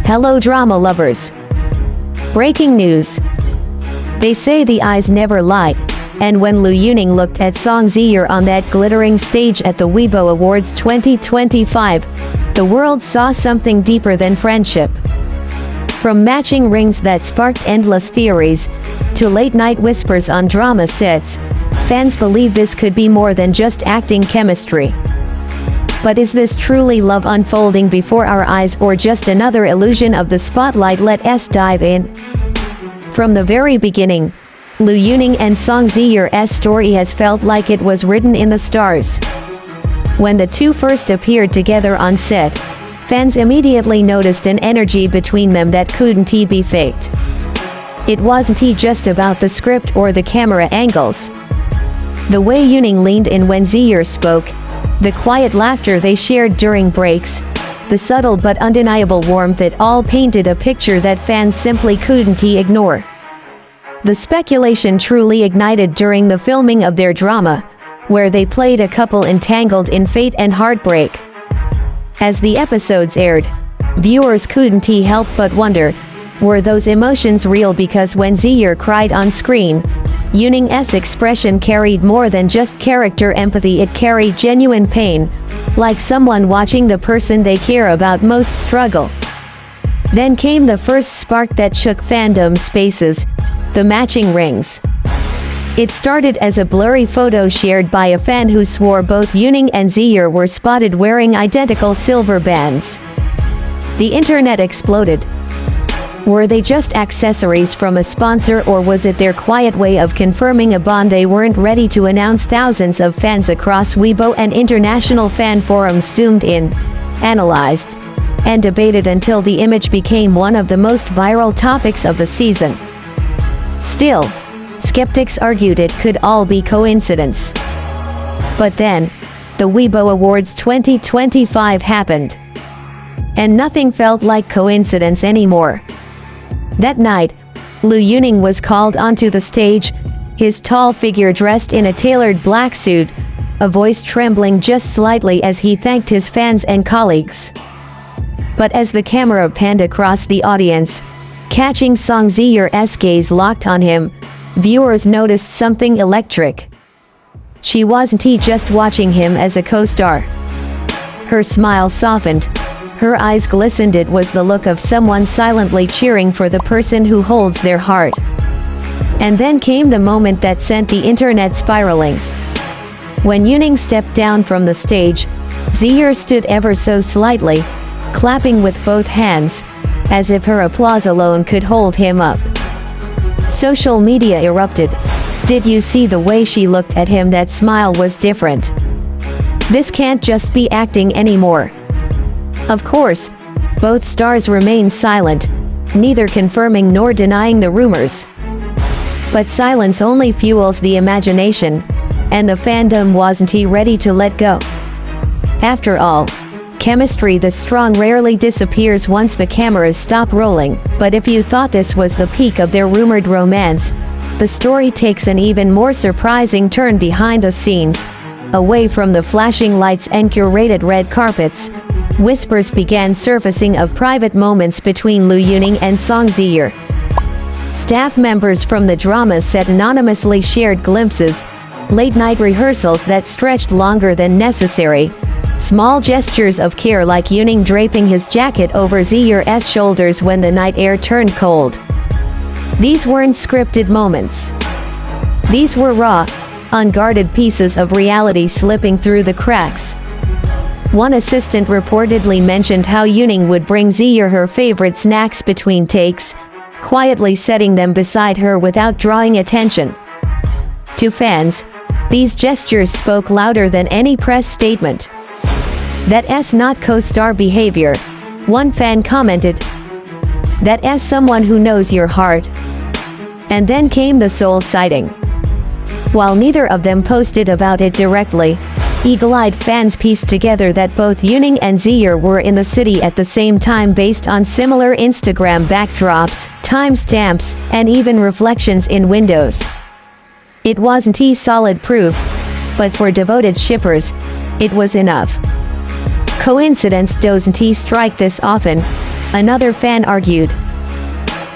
Hello drama lovers. Breaking news. They say the eyes never lie, and when Liu Yuning looked at Song Zuer on that glittering stage at the Weibo Awards 2025, the world saw something deeper than friendship. From matching rings that sparked endless theories, to late-night whispers on drama sets, fans believe this could be more than just acting chemistry. But is this truly love unfolding before our eyes, or just another illusion of the spotlight? Let's dive in. From the very beginning, Liu Yuning and Song Zuer's story has felt like it was written in the stars. When the two first appeared together on set, fans immediately noticed an energy between them that couldn't be faked. It wasn't just about the script or the camera angles. The way Yuning leaned in when Zuer spoke, the quiet laughter they shared during breaks, the subtle but undeniable warmth, it all painted a picture that fans simply couldn't ignore. The speculation truly ignited during the filming of their drama, where they played a couple entangled in fate and heartbreak. As the episodes aired, viewers couldn't help but wonder, were those emotions real? Because when Zuer cried on screen, Yuning's expression carried more than just character empathy, it carried genuine pain, like someone watching the person they care about most struggle. Then came the first spark that shook fandom spaces, the matching rings. It started as a blurry photo shared by a fan who swore both Yuning and Zuer were spotted wearing identical silver bands. The internet exploded. Were they just accessories from a sponsor, or was it their quiet way of confirming a bond they weren't ready to announce? Thousands of fans across Weibo and international fan forums zoomed in, analyzed, and debated until the image became one of the most viral topics of the season. Still, skeptics argued it could all be coincidence. But then, the Weibo Awards 2025 happened. And nothing felt like coincidence anymore. That night, Liu Yuning was called onto the stage, his tall figure dressed in a tailored black suit, a voice trembling just slightly as he thanked his fans and colleagues. But as the camera panned across the audience, catching Song Zuer's gaze locked on him, viewers noticed something electric. She wasn't just watching him as a co-star. Her smile softened. Her eyes glistened. It was the look of someone silently cheering for the person who holds their heart. And then came the moment that sent the internet spiraling. When Yuning stepped down from the stage, Zuer stood ever so slightly, clapping with both hands, as if her applause alone could hold him up. Social media erupted. Did you see the way she looked at him? That smile was different. This can't just be acting anymore. Of course, both stars remained silent, neither confirming nor denying the rumors. But silence only fuels the imagination, and the fandom wasn't ready to let go. After all, chemistry this strong rarely disappears once the cameras stop rolling. But if you thought this was the peak of their rumored romance, the story takes an even more surprising turn behind the scenes. Away from the flashing lights and curated red carpets, whispers began surfacing of private moments between Liu Yuning and Song Zuer. Staff members from the drama set anonymously shared glimpses, late-night rehearsals that stretched longer than necessary, small gestures of care like Yuning draping his jacket over Zuer's shoulders when the night air turned cold. These weren't scripted moments. These were raw, unguarded pieces of reality slipping through the cracks. One assistant reportedly mentioned how Yuning would bring Zuer her favorite snacks between takes, quietly setting them beside her without drawing attention. To fans, these gestures spoke louder than any press statement. That's not co-star behavior, one fan commented. That's someone who knows your heart. And then came the soul sighting. While neither of them posted about it directly, eagle-eyed fans pieced together that both Yuning and Zuer were in the city at the same time based on similar Instagram backdrops, timestamps, and even reflections in windows. It wasn't solid proof, but for devoted shippers, it was enough. Coincidence doesn't strike this often, another fan argued.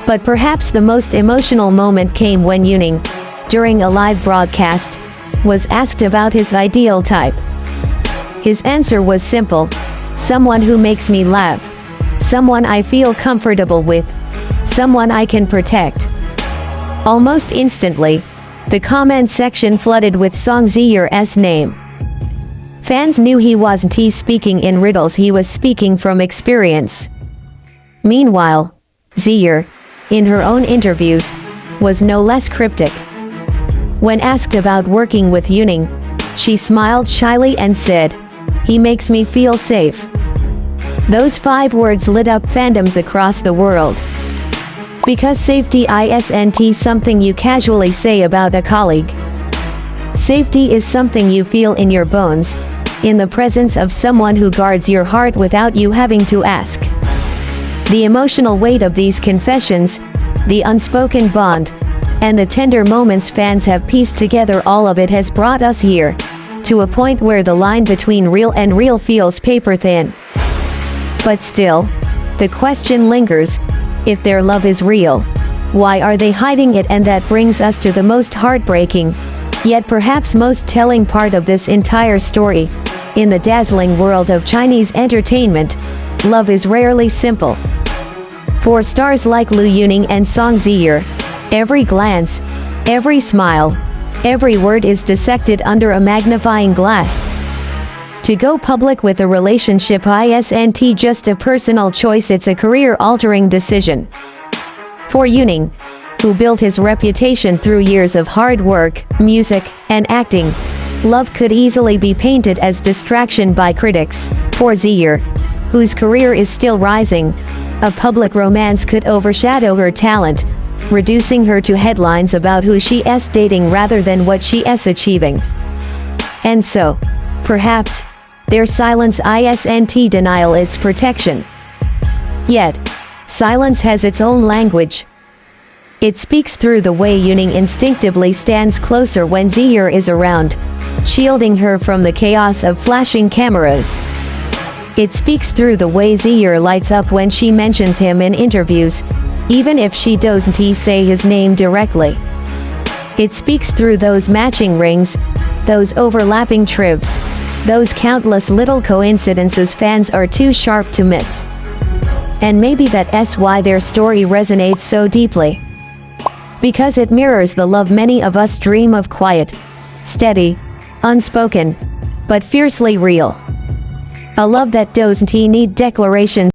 But perhaps the most emotional moment came when Yuning, during a live broadcast, was asked about his ideal type. His answer was simple: someone who makes me laugh, someone I feel comfortable with, someone I can protect. Almost instantly, the comment section flooded with Song Zuer's name. Fans knew he wasn't speaking in riddles, he was speaking from experience. Meanwhile, Zuer, in her own interviews, was no less cryptic. When asked about working with Yuning, she smiled shyly and said, "He makes me feel safe." Those 5 words lit up fandoms across the world. Because safety isn't something you casually say about a colleague. Safety is something you feel in your bones, in the presence of someone who guards your heart without you having to ask. The emotional weight of these confessions, the unspoken bond, and the tender moments fans have pieced together, all of it has brought us here, to a point where the line between real and real feels paper thin. But still, the question lingers: if their love is real, why are they hiding it? And that brings us to the most heartbreaking, yet perhaps most telling part of this entire story. In the dazzling world of Chinese entertainment, love is rarely simple. For stars like Liu Yuning and Song Zuer, every glance, every smile, every word is dissected under a magnifying glass. To go public with a relationship isn't just a personal choice, it's a career-altering decision. For Yuning, who built his reputation through years of hard work, music, and acting, love could easily be painted as distraction by critics. For Zuer, whose career is still rising, a public romance could overshadow her talent, reducing her to headlines about who she's dating rather than what she's achieving. And so, perhaps, their silence isn't denial, it's protection. Yet, silence has its own language. It speaks through the way Yuning instinctively stands closer when Zuer is around, shielding her from the chaos of flashing cameras. It speaks through the way Zuer lights up when she mentions him in interviews, even if she doesn't say his name directly. It speaks through those matching rings, those overlapping trips, those countless little coincidences fans are too sharp to miss. And maybe that's why their story resonates so deeply. Because it mirrors the love many of us dream of: quiet, steady, unspoken, but fiercely real. A love that doesn't need declarations.